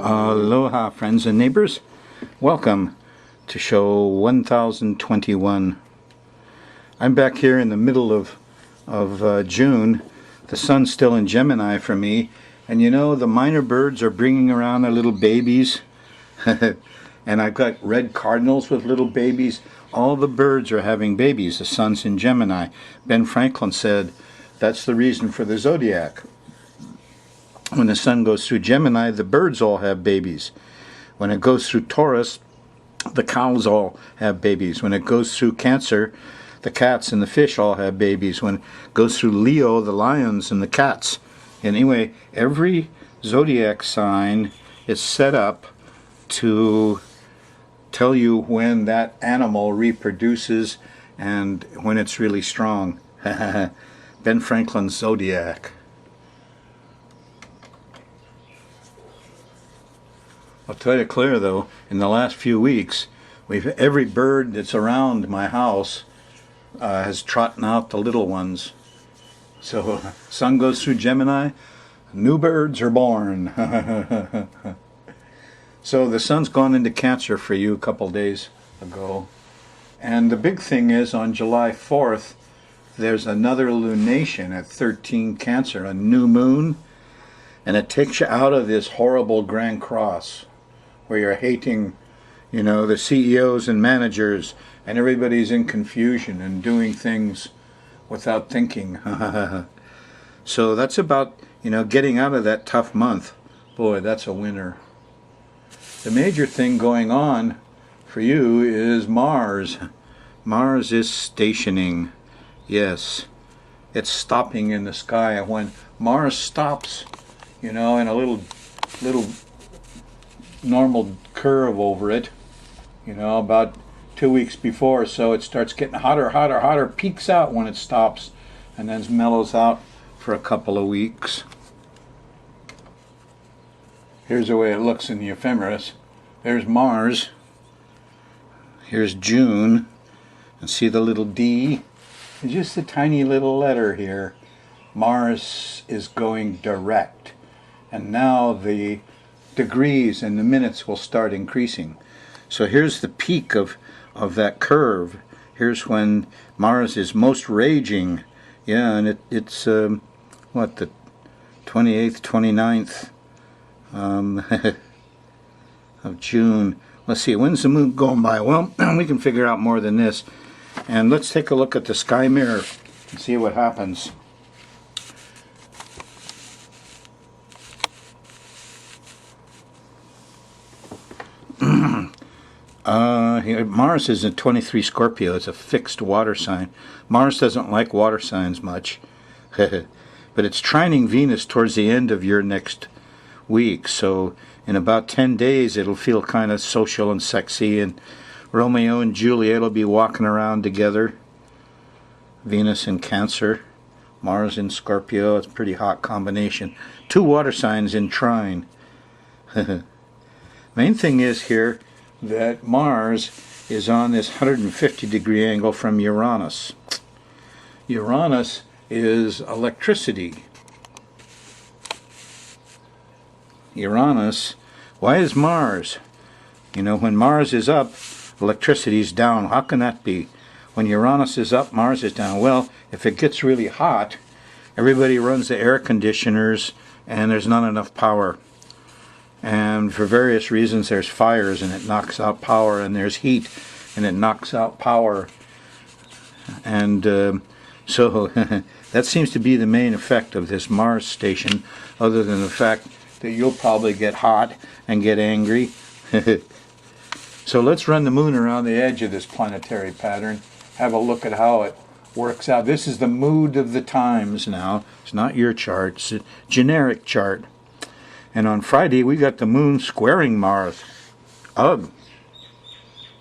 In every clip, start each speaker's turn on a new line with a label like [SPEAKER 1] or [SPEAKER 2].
[SPEAKER 1] Aloha, friends and neighbors. Welcome to show 1021. I'm back here in the middle of June. The sun's still in Gemini for me. And you know, the minor birds are bringing around their little babies. And I've got red cardinals with little babies. All the birds are having babies. The sun's in Gemini. Ben Franklin said that's the reason for the zodiac. When the sun goes through Gemini, the birds all have babies. When it goes through Taurus, the cows all have babies. When it goes through Cancer, the cats and the fish all have babies. When it goes through Leo, the lions and the cats. Anyway, every zodiac sign is set up to tell you when that animal reproduces and when it's really strong. Ben Franklin's zodiac. I'll tell you clear though, in the last few weeks, every bird that's around my house has trotting out the little ones. So sun goes through Gemini, new birds are born. So the sun's gone into Cancer for you a couple days ago. And the big thing is on July 4th, there's another lunation at 13 Cancer, a new moon, and it takes you out of this horrible Grand Cross where you're hating, you know, the CEOs and managers, and everybody's in confusion and doing things without thinking. So that's about, you know, getting out of that tough month. Boy, that's a winner. The major thing going on for you is Mars. Mars is stationing. Yes, it's stopping in the sky. And when Mars stops, you know, in a little normal curve over it, you know, about 2 weeks before, so it starts getting hotter, peaks out when it stops, and then mellows out for a couple of weeks. Here's the way it looks in the ephemeris. There's Mars. Here's June. And see the little D? It's just a tiny little letter here. Mars is going direct. And now the degrees and the minutes will start increasing. So here's the peak of that curve. Here's when Mars is most raging. Yeah, and it's what, the 28th, 29th of June. Let's see, when's the moon going by? Well, we can figure out more than this. And let's take a look at the sky mirror and see what happens. Mars is in 23 Scorpio. It's a fixed water sign. Mars doesn't like water signs much. But it's trining Venus towards the end of your next week. So in about 10 days it'll feel kind of social and sexy, and Romeo and Juliet will be walking around together. Venus in Cancer, Mars in Scorpio. It's a pretty hot combination. Two water signs in trine. Main thing is here that Mars is on this 150-degree angle from Uranus. Uranus is electricity. Uranus, why is Mars? You know, when Mars is up, electricity is down. How can that be? When Uranus is up, Mars is down. Well, if it gets really hot, everybody runs the air conditioners and there's not enough power. And for various reasons there's fires and it knocks out power, and there's heat and it knocks out power. And so that seems to be the main effect of this Mars station, other than the fact that you'll probably get hot and get angry. So let's run the moon around the edge of this planetary pattern, have a look at how it works out. This is the mood of the times now. It's not your chart, it's a generic chart. And on Friday we got the moon squaring Mars. Ugh.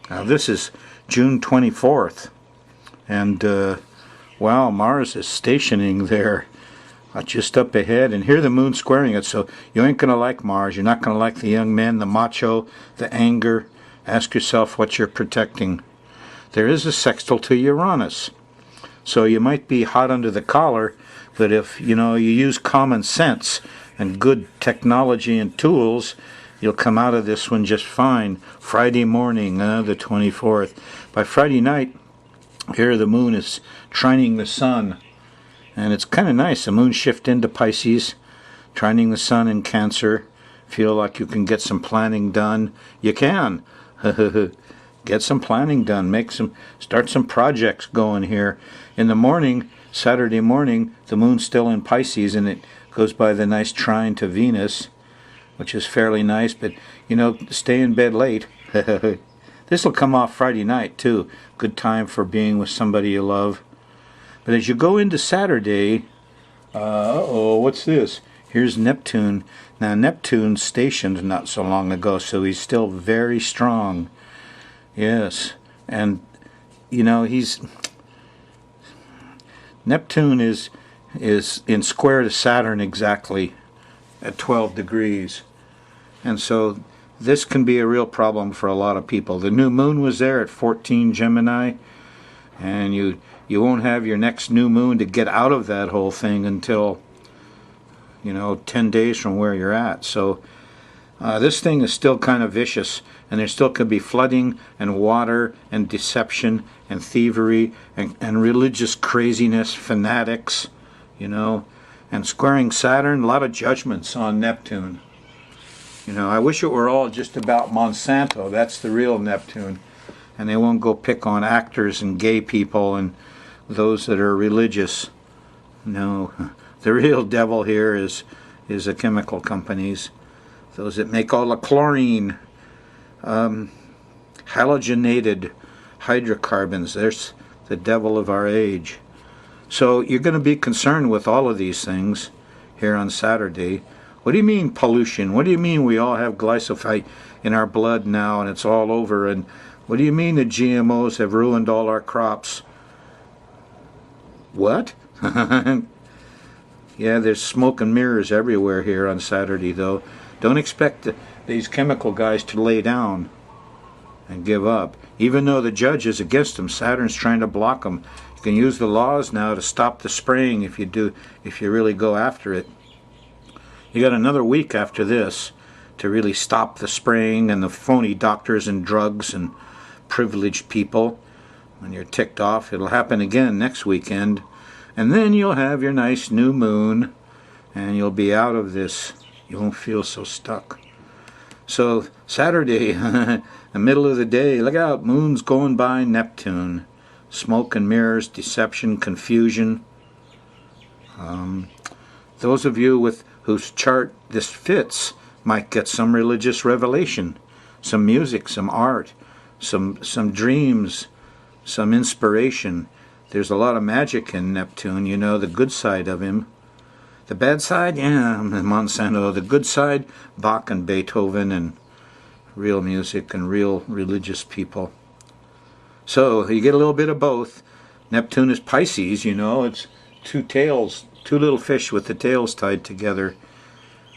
[SPEAKER 1] Now this is June 24th. And wow, Mars is stationing there just up ahead. And here the moon squaring it. So you ain't going to like Mars. You're not going to like the young men, the macho, the anger. Ask yourself what you're protecting. There is a sextile to Uranus. So you might be hot under the collar, but if you use common sense and good technology and tools, you'll come out of this one just fine. Friday morning, the 24th. By Friday night, here the moon is trining the sun. And it's kind of nice. The moon shift into Pisces, trining the sun in Cancer. Feel like you can get some planning done. You can. Get some planning done. Start some projects going here. In the morning, Saturday morning, the moon's still in Pisces, and it goes by the nice trine to Venus, which is fairly nice, but, stay in bed late. This will come off Friday night, too. Good time for being with somebody you love. But as you go into Saturday, what's this? Here's Neptune. Now, Neptune stationed not so long ago, so he's still very strong. Yes, and, Neptune is in square to Saturn exactly at 12 degrees. And so this can be a real problem for a lot of people. The new moon was there at 14 Gemini, and you won't have your next new moon to get out of that whole thing until, 10 days from where you're at. So this thing is still kind of vicious, and there still could be flooding and water and deception and thievery and religious craziness, fanatics, and squaring Saturn, a lot of judgments on Neptune. I wish it were all just about Monsanto. That's the real Neptune. And they won't go pick on actors and gay people and those that are religious. No, the real devil here is the chemical companies. Those that make all the chlorine, halogenated hydrocarbons. There's the devil of our age. So you're going to be concerned with all of these things here on Saturday. What do you mean pollution? What do you mean we all have glyphosate in our blood now and it's all over? And what do you mean the GMOs have ruined all our crops? What? Yeah, there's smoke and mirrors everywhere here on Saturday, though. Don't expect these chemical guys to lay down and give up. Even though the judge is against them, Saturn's trying to block them. You can use the laws now to stop the spraying if you really go after it. You got another week after this to really stop the spraying and the phony doctors and drugs and privileged people. When you're ticked off, it'll happen again next weekend. And then you'll have your nice new moon, and you'll be out of this. You won't feel so stuck. So Saturday, the middle of the day, look out, moon's going by Neptune. Smoke and mirrors, deception, confusion. Those of you whose chart this fits might get some religious revelation, some music, some art, some dreams, some inspiration. There's a lot of magic in Neptune, the good side of him. The bad side, yeah, Monsanto. The good side, Bach and Beethoven and real music and real religious people. So you get a little bit of both. Neptune is Pisces, it's two tails, two little fish with the tails tied together.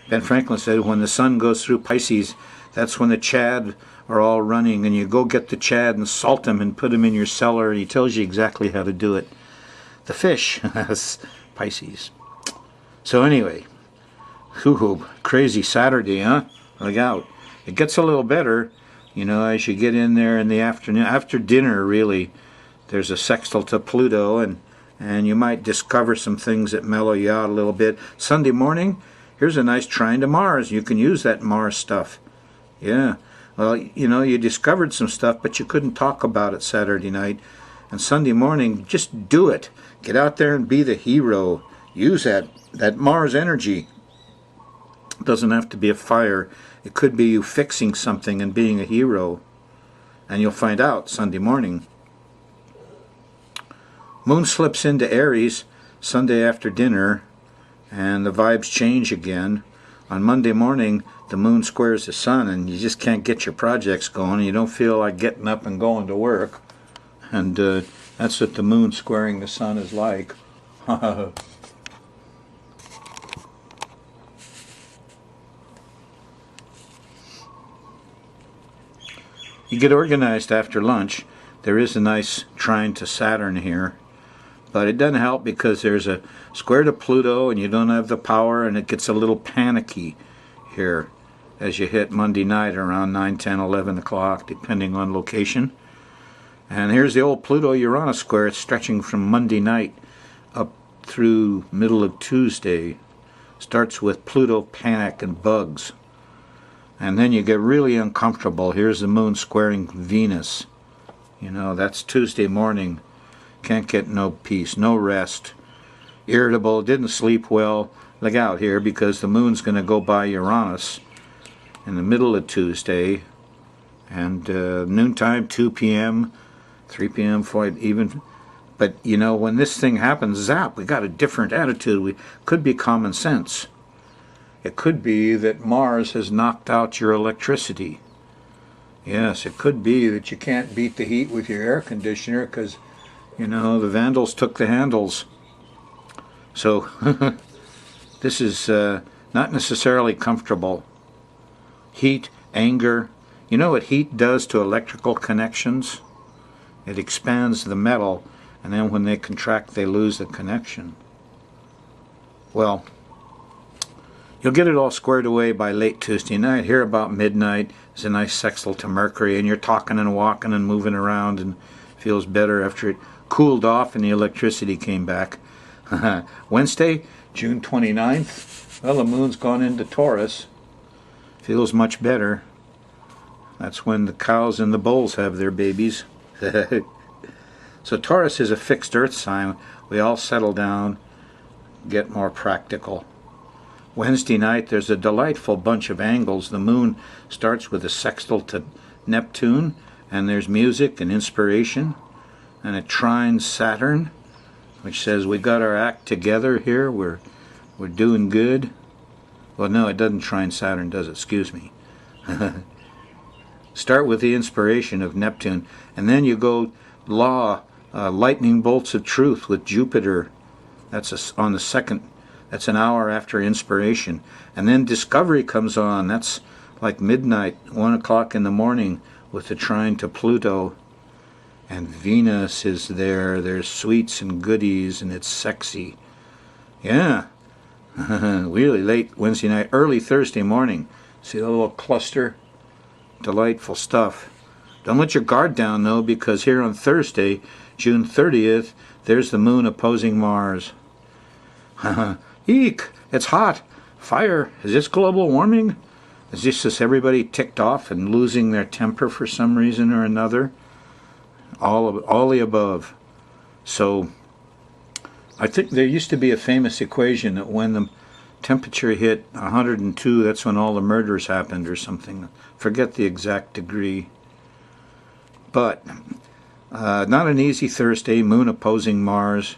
[SPEAKER 1] Ben Franklin said when the sun goes through Pisces, that's when the Chad are all running, and you go get the Chad and salt them and put them in your cellar, and he tells you exactly how to do it. The fish, that's Pisces. So anyway, crazy Saturday, huh? Look out. It gets a little better, as you get in there in the afternoon. After dinner, really, there's a sextile to Pluto, and you might discover some things that mellow you out a little bit. Sunday morning, here's a nice trine to Mars. You can use that Mars stuff. Yeah. Well, you discovered some stuff, but you couldn't talk about it Saturday night. And Sunday morning, just do it. Get out there and be the hero. Use that Mars energy. It doesn't have to be a fire. It could be you fixing something and being a hero. And you'll find out Sunday morning. Moon slips into Aries Sunday after dinner, and the vibes change again. On Monday morning, the moon squares the sun, and you just can't get your projects going. You don't feel like getting up and going to work. And that's what the moon squaring the sun is like. You get organized after lunch. There is a nice trine to Saturn here. But it doesn't help because there's a square to Pluto and you don't have the power, and it gets a little panicky here. as you hit Monday night around 9, 10, 11 o'clock, depending on location. And here's the old Pluto-Uranus square. It's stretching from Monday night up through middle of Tuesday. Starts with Pluto, panic, and bugs. And then you get really uncomfortable. Here's the moon squaring Venus. You know, that's Tuesday morning. Can't get no peace, no rest. Irritable, didn't sleep well. Look out here, because the moon's going to go by Uranus in the middle of Tuesday. And noontime, 2 p.m., 3 p.m., 4 even. But, you know, when this thing happens, zap, we got a different attitude. We could be common sense. It could be that Mars has knocked out your electricity. Yes, it could be that you can't beat the heat with your air conditioner because, you know, the vandals took the handles. So, this is not necessarily comfortable. Heat, anger. You know what heat does to electrical connections? It expands the metal, and then when they contract, they lose the connection. Well, you'll get it all squared away by late Tuesday night. Here about midnight is a nice sextile to Mercury, and you're talking and walking and moving around and feels better after it cooled off and the electricity came back. Wednesday, June 29th, well, the moon's gone into Taurus. Feels much better. That's when the cows and the bulls have their babies. So Taurus is a fixed earth sign. We all settle down, get more practical. Wednesday night, there's a delightful bunch of angles. The moon starts with a sextile to Neptune, and there's music and inspiration, and it trines Saturn, which says we got our act together here. We're doing good. Well, no, it doesn't trine Saturn, does it? Excuse me. Start with the inspiration of Neptune, and then you go lightning bolts of truth with Jupiter. That's on the second. That's an hour after inspiration. And then discovery comes on. That's like midnight, 1 o'clock in the morning with the trine to Pluto. And Venus is there. There's sweets and goodies, and it's sexy. Yeah. Really late Wednesday night, early Thursday morning. See the little cluster? Delightful stuff. Don't let your guard down, though, because here on Thursday, June 30th, there's the moon opposing Mars. Eek! It's hot! Fire! Is this global warming? Is this just everybody ticked off and losing their temper for some reason or another? All the above. So, I think there used to be a famous equation that when the temperature hit 102, that's when all the murders happened or something. Forget the exact degree. But, not an easy Thursday, moon opposing Mars.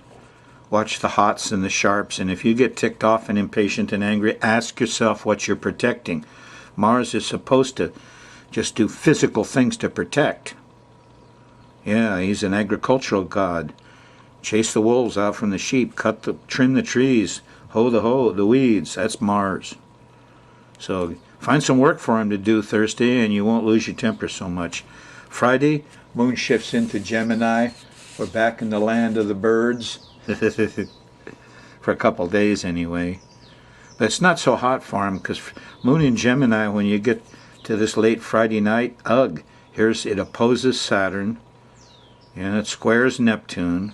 [SPEAKER 1] Watch the hots and the sharps, and if you get ticked off and impatient and angry, ask yourself what you're protecting. Mars is supposed to just do physical things to protect. Yeah, he's an agricultural god. Chase the wolves out from the sheep, trim the trees, hoe the weeds. That's Mars. So find some work for him to do Thursday, and you won't lose your temper so much. Friday, moon shifts into Gemini. We're back in the land of the birds. For a couple days anyway. But it's not so hot for him because moon in Gemini, when you get to this late Friday night, it opposes Saturn, and it squares Neptune.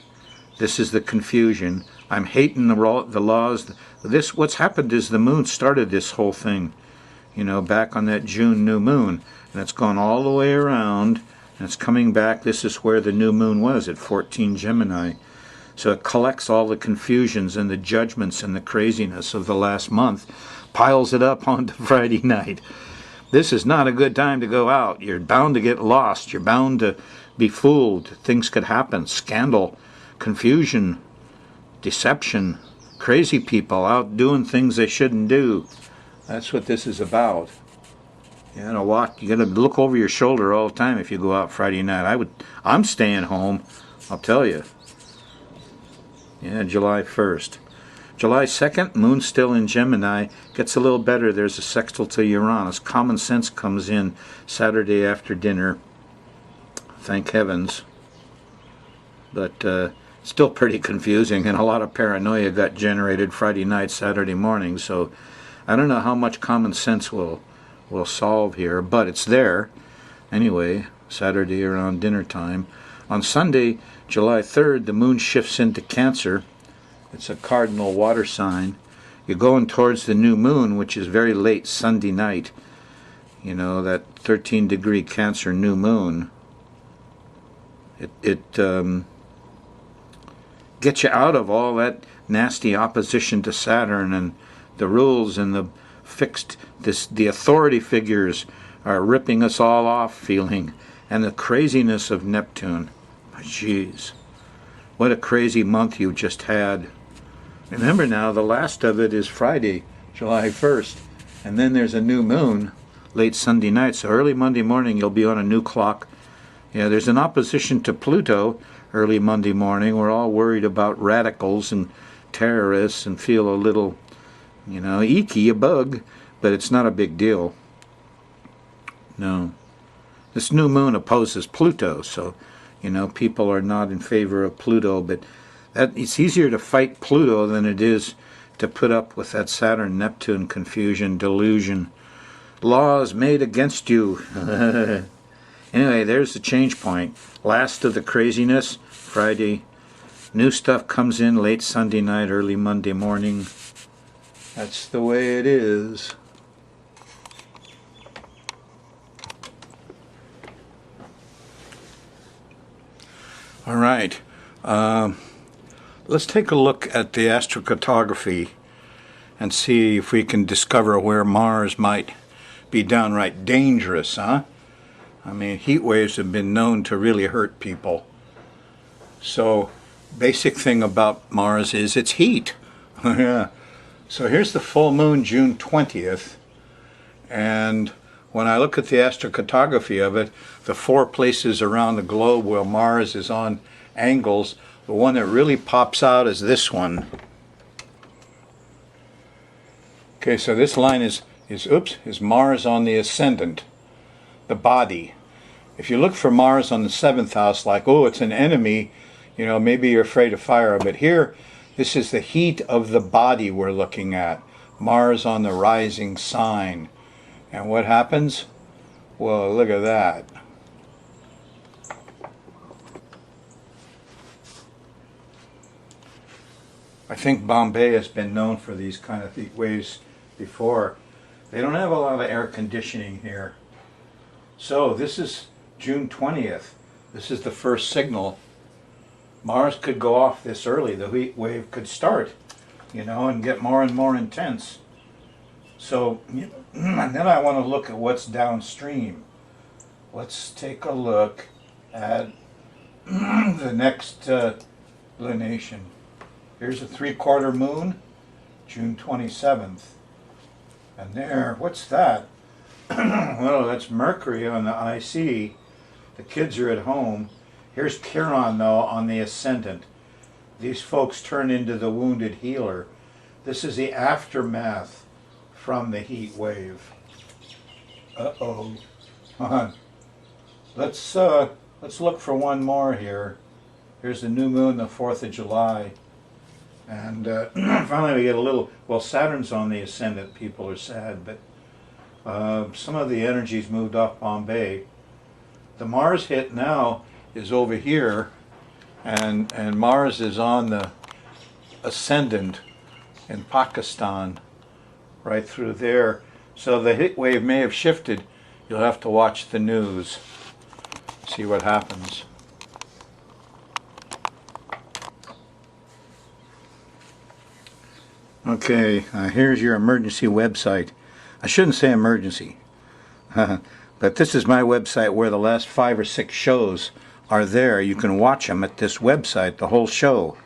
[SPEAKER 1] This is the confusion. I'm hating the laws. What's happened is the moon started this whole thing, back on that June new moon, and it's gone all the way around, and it's coming back. This is where the new moon was, at 14 Gemini. So it collects all the confusions and the judgments and the craziness of the last month, piles it up onto Friday night. This is not a good time to go out. You're bound to get lost. You're bound to be fooled. Things could happen. Scandal, confusion, deception, crazy people out doing things they shouldn't do. That's what this is about. You got to look over your shoulder all the time if you go out Friday night. I'm staying home, I'll tell you. Yeah, July 1st. July 2nd, moon still in Gemini. Gets a little better. There's a sextile to Uranus. Common sense comes in Saturday after dinner. Thank heavens. But still pretty confusing, and a lot of paranoia got generated Friday night, Saturday morning. So I don't know how much common sense will will solve here, but it's there. Anyway, Saturday around dinner time. On Sunday, July 3rd, the moon shifts into Cancer. It's a cardinal water sign. You're going towards the new moon, which is very late Sunday night. You know, that 13-degree Cancer new moon. It gets you out of all that nasty opposition to Saturn and the rules and the fixed, the authority figures are ripping us all off feeling, and the craziness of Neptune. Jeez, what a crazy month you just had. Remember now, the last of it is Friday, July 1st, and then there's a new moon late Sunday night, so early Monday morning you'll be on a new clock. Yeah, there's an opposition to Pluto early Monday morning. We're all worried about radicals and terrorists and feel a little, icky, a bug, but it's not a big deal. No. This new moon opposes Pluto, so, people are not in favor of Pluto, but it's easier to fight Pluto than it is to put up with that Saturn-Neptune confusion, delusion. Laws made against you. Anyway, there's the change point. Last of the craziness, Friday. New stuff comes in late Sunday night, early Monday morning. That's the way it is. All right. Let's take a look at the astrocartography and see if we can discover where Mars might be downright dangerous, huh? I mean, heat waves have been known to really hurt people. So, basic thing about Mars is its heat. Yeah. So here's the full moon, June 20th. And when I look at the astrocartography of it, the 4 places around the globe where Mars is on angles, the one that really pops out is this one. Okay, so this line is Mars on the ascendant, the body. If you look for Mars on the 7th house, like, oh, it's an enemy, maybe you're afraid of fire. But here, this is the heat of the body we're looking at. Mars on the rising sign. And what happens? Well, look at that. I think Bombay has been known for these kind of heat waves before. They don't have a lot of air conditioning here. So this is June 20th. This is the first signal. Mars could go off this early. The heat wave could start, and get more and more intense. So, and then I want to look at what's downstream. Let's take a look at the next lunation. Here's a 3/4 moon, June 27th. And there, what's that? Well, that's Mercury on the IC. The kids are at home. Here's Chiron, though, on the ascendant. These folks turn into the wounded healer. This is the aftermath from the heat wave. Uh-oh. Come on. Let's look for one more here. Here's the new moon, the 4th of July. And finally we get a little, well, Saturn's on the ascendant. People are sad, but some of the energy's moved off Bombay. The Mars hit now is over here, and Mars is on the ascendant in Pakistan, right through there. So the heat wave may have shifted. You'll have to watch the news, see what happens. Okay, here's your emergency website. I shouldn't say emergency, but this is my website where the last 5 or 6 shows are there. You can watch them at this website, the whole show.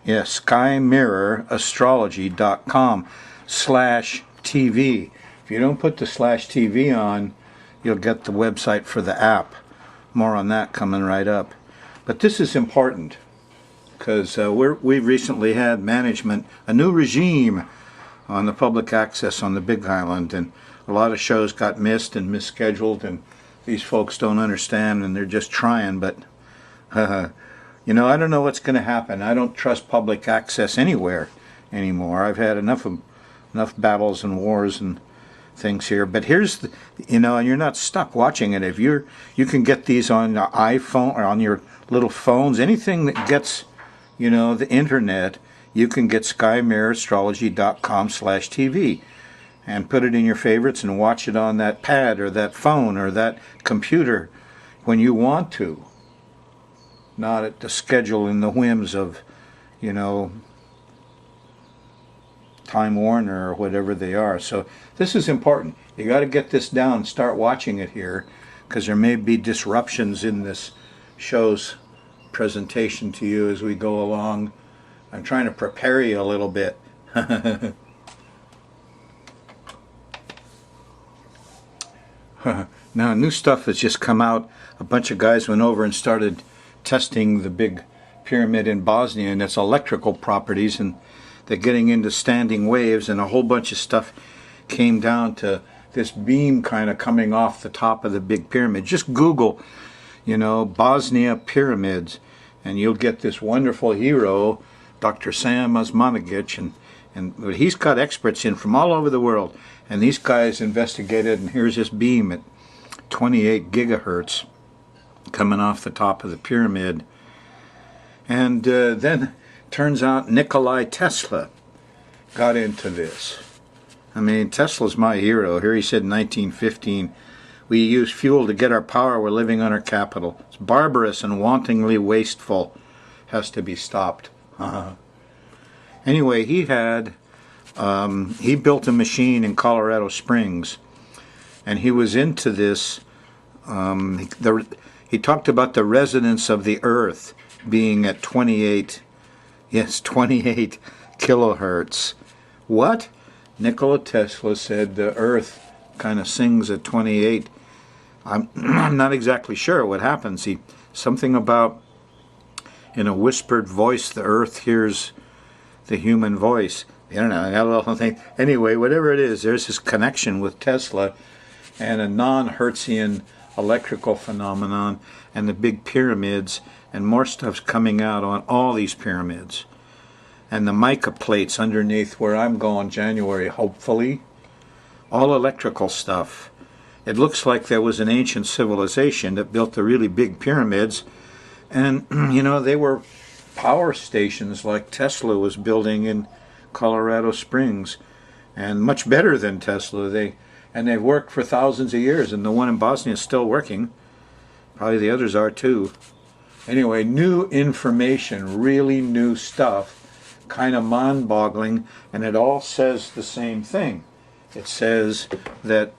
[SPEAKER 1] Yes, skymirrorastrology.com/TV. If you don't put the /TV on, you'll get the website for the app. More on that coming right up. But this is important, because we've recently had management, a new regime on the public access on the Big Island, and a lot of shows got missed and misscheduled, and these folks don't understand, and they're just trying, but I don't know what's going to happen. I don't trust public access anywhere anymore. I've had enough battles and wars and things here. But here's the, and you're not stuck watching it. If you can get these on your iPhone or on your little phones, anything that gets, the internet, you can get skymirastrology.com/TV and put it in your favorites and watch it on that pad or that phone or that computer when you want to. Not at the schedule and the whims of, Time Warner or whatever they are. So this is important. You got to get this down and start watching it here, because there may be disruptions in this show's presentation to you as we go along. I'm trying to prepare you a little bit. Now, new stuff has just come out. A bunch of guys went over and started testing the big pyramid in Bosnia and its electrical properties, and they're getting into standing waves, and a whole bunch of stuff came down to this beam kind of coming off the top of the big pyramid. Just Google, Bosnia pyramids, and you'll get this wonderful hero, Dr. Sam Osmanagic, and he's got experts in from all over the world, and these guys investigated, and here's this beam at 28 gigahertz coming off the top of the pyramid. And then turns out Nikola Tesla got into this. I mean, Tesla's my hero. Here he said in 1915, we use fuel to get our power. We're living on our capital. It's barbarous and wantonly wasteful. Has to be stopped. Anyway, he built a machine in Colorado Springs, and he was into this. He talked about the resonance of the Earth being at 28 kilohertz. What? Nikola Tesla said the Earth kind of sings at 28. I'm not exactly sure what happens. Something about, in a whispered voice, the Earth hears the human voice. I don't know. Anyway, whatever it is, there's this connection with Tesla and a non-Hertzian electrical phenomenon and the big pyramids, and more stuff's coming out on all these pyramids. And the mica plates underneath where I'm going January, hopefully, all electrical stuff. It looks like there was an ancient civilization that built the really big pyramids, and they were power stations like Tesla was building in Colorado Springs, and much better than Tesla. They've worked for thousands of years, and the one in Bosnia is still working. Probably the others are too. Anyway, new information, really new stuff, kind of mind-boggling, and it all says the same thing. It says that,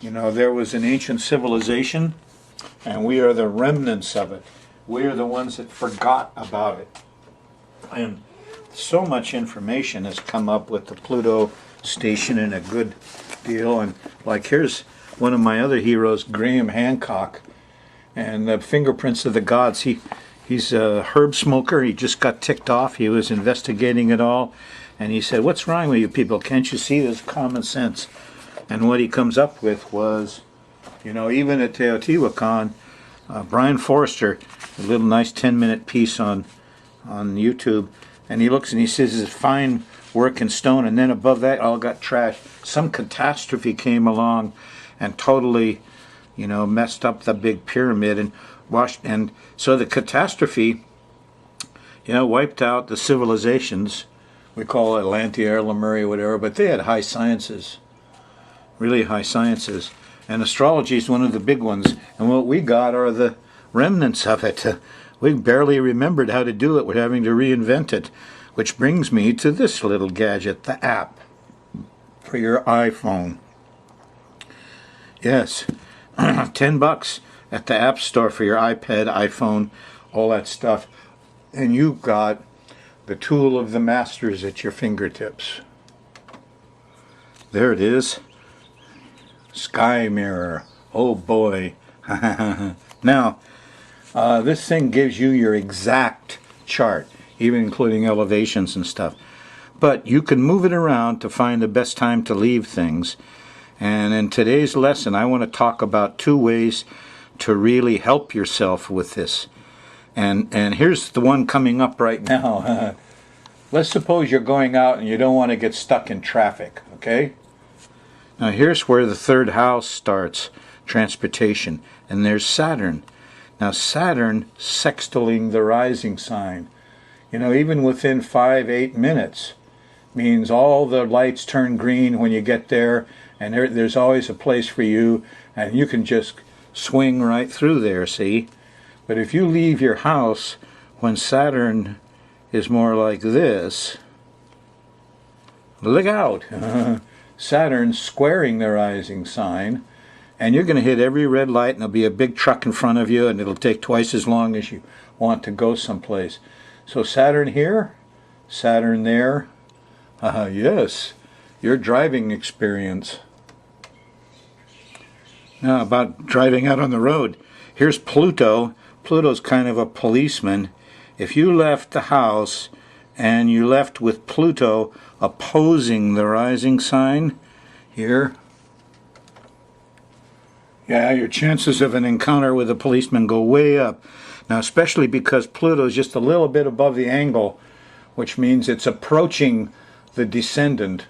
[SPEAKER 1] there was an ancient civilization, and we are the remnants of it. We are the ones that forgot about it. And so much information has come up with the Pluto station in a good deal. And like, here's one of my other heroes, Graham Hancock, and the fingerprints of the gods. He's a herb smoker. He just got ticked off. He was investigating it all, and he said, "What's wrong with you people? Can't you see there's common sense?" And what he comes up with was, even at Teotihuacan, Brian Forrester, a little nice 10-minute piece on YouTube, and he looks and he says it's fine work in stone, and then above that all got trashed. Some catastrophe came along and totally, messed up the big pyramid and washed, and so the catastrophe, wiped out the civilizations. We call it Atlantia, Lemuria, whatever, but they had high sciences, really high sciences. And astrology is one of the big ones, and what we got are the remnants of it. We barely remembered how to do it. We're having to reinvent it, which brings me to this little gadget, the app for your iPhone. Yes, $10 at the App Store for your iPad, iPhone, all that stuff, and you've got the tool of the masters at your fingertips. There it is. Sky Mirror. Oh boy. Now, this thing gives you your exact chart, even including elevations and stuff. But you can move it around to find the best time to leave things. And in today's lesson, I want to talk about 2 ways to really help yourself with this. And here's the one coming up right now. Let's suppose you're going out and you don't want to get stuck in traffic, okay? Now here's where the third house starts, transportation, and there's Saturn. Now Saturn sextiling the rising sign. You know, even within 5-8 minutes means all the lights turn green when you get there, and there's always a place for you, and you can just swing right through there, see? But if you leave your house when Saturn is more like this, look out! Saturn's squaring the rising sign, and you're going to hit every red light, and there'll be a big truck in front of you, and it'll take twice as long as you want to go someplace. So Saturn here, Saturn there. Yes, your driving experience. Now about driving out on the road. Here's Pluto. Pluto's kind of a policeman. If you left the house and you left with Pluto opposing the rising sign here, yeah, your chances of an encounter with a policeman go way up. Now, especially because Pluto's just a little bit above the angle, which means it's approaching the descendant.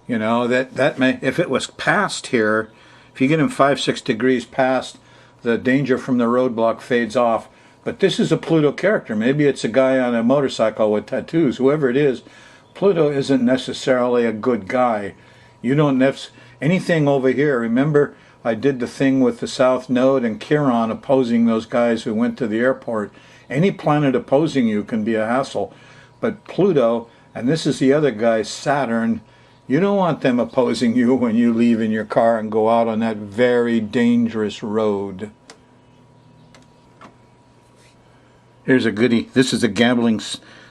[SPEAKER 1] You know, that may, if it was past here, if you get him 5-6 degrees past, the danger from the roadblock fades off. But this is a Pluto character. Maybe it's a guy on a motorcycle with tattoos. Whoever it is, Pluto isn't necessarily a good guy. You don't anything over here. Remember, I did the thing with the South Node and Chiron opposing those guys who went to the airport. Any planet opposing you can be a hassle. But Pluto, and this is the other guy, Saturn, you don't want them opposing you when you leave in your car and go out on that very dangerous road. Here's a goodie. This is a gambling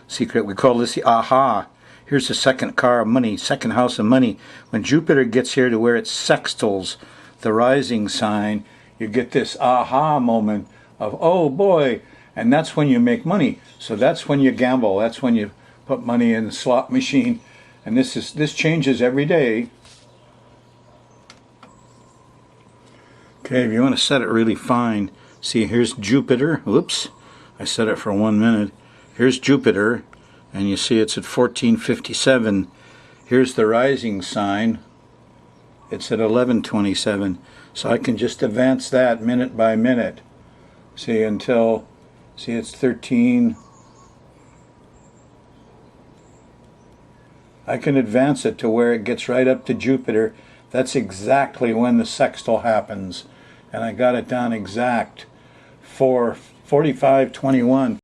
[SPEAKER 1] secret. We call this the aha. Here's the second car of money, second house of money. When Jupiter gets here to where it sextiles the rising sign, you get this aha moment of, oh boy, and that's when you make money. So that's when you gamble. That's when you put money in the slot machine. And this changes every day. Okay, if you want to set it really fine, see, here's Jupiter. Whoops, I set it for 1 minute. Here's Jupiter, and you see it's at 1457. Here's the rising sign. It's at 1127. So I can just advance that minute by minute. See, until, see, it's 13. I can advance it to where it gets right up to Jupiter. That's exactly when the sextile happens. And I got it down exact for 45:21.